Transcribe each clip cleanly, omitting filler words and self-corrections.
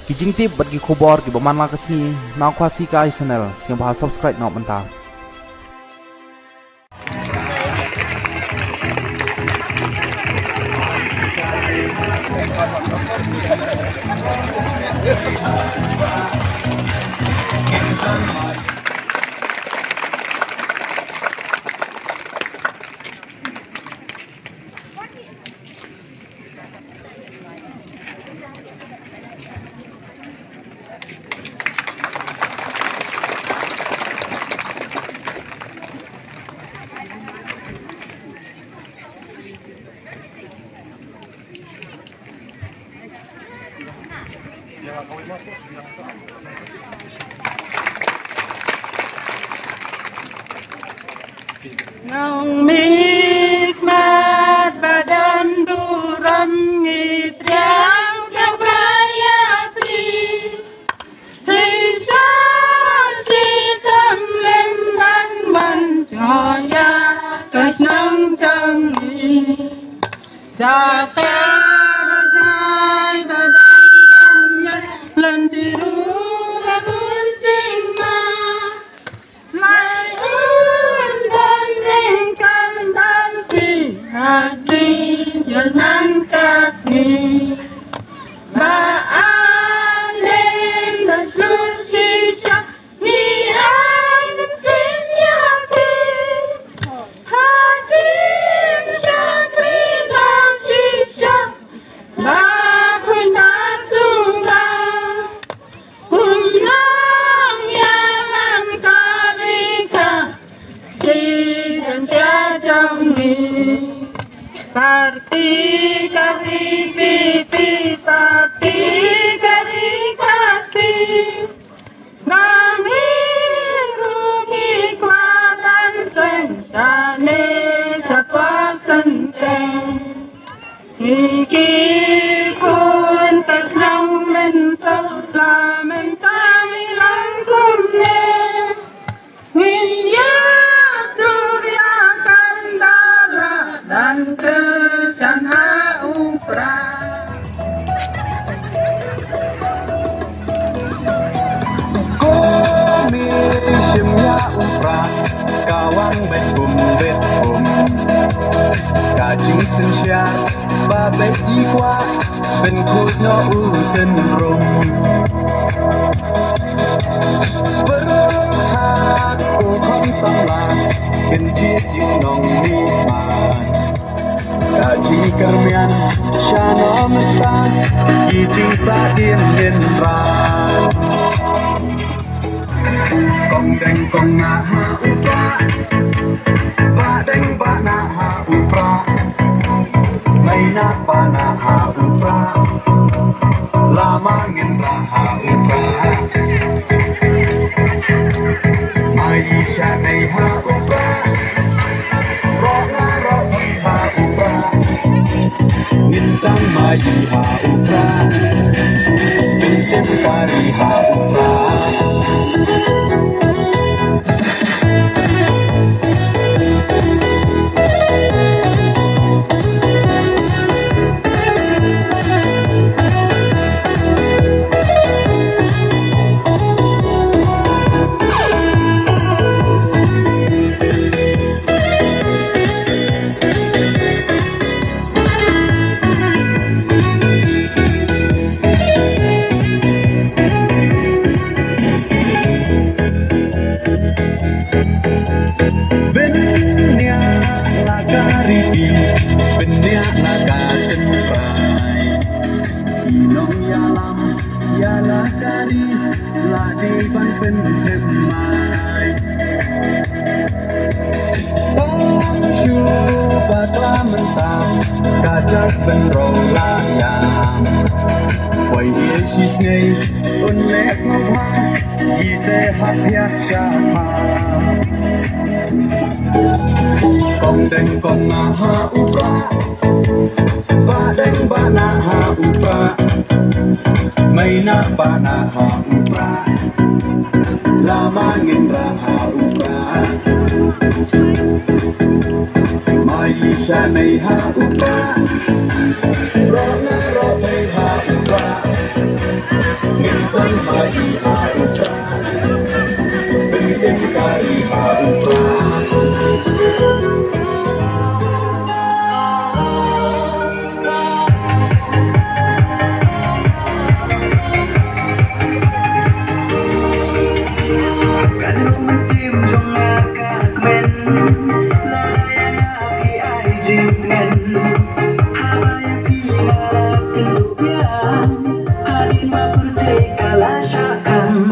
kijing tip bagi khobor ki baman la kasni na khwasi ka channel sing bahal subscribe na manta Nong mikmat badan buram ngitriang sabraya pri Tisha sitam lemban manjaya kasnang changi Jaka rajai badan ganyan lantiru labun cima Mai undan ringkan dan hati jalan kasih Baalim dan slusisha ni aibin sinyati Hajim syakri dan sisha Lakui nasunga Unang yaman karika Sidang tiajang ni Parti kari pipi Parti kari kasih Nami rugi kuatan Sensane syakwa senteng Iki pun kasnang mensel Lamentami langkumnya Menyaturiakan darah dan kesana upra Komisimnya upra kawan betum Kajing sensyar babek ikwa ben kutno usen rum Berhak kukong samlang kencit yung nong himan Kaji kermian syana mentang kijing sakin denran Kong deng kong naha upra Badeng ba naha upra May napa naha upra Lamangin raha upra Maisha nay ha upra Rola roki ha upra Ninsang mayi ha upra Pintem kari ha upra Benyak laga tenpai Inong yalam yalah kari Ladi ban penhemai Tam syubatlah mentang Kajak penrolayang Wai hie syik ngay Unlek ngopang Ite hap yak syahang Kong deng kong naha upra Badeng ba naha upra May na ba naha upra Lamangin raha upra May isa nay ha upra Rona ro may ha upra Mari Haruka Bikin kari Haruka Kalau musim jongaka kmen Layang api ai jingnen Habaya pila kelupian Halin mapurteka la syakam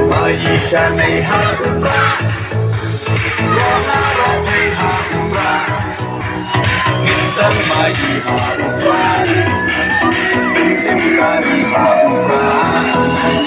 Maisha may haumra, Lola may haumra, minsan may haumra, minsan kari haumra.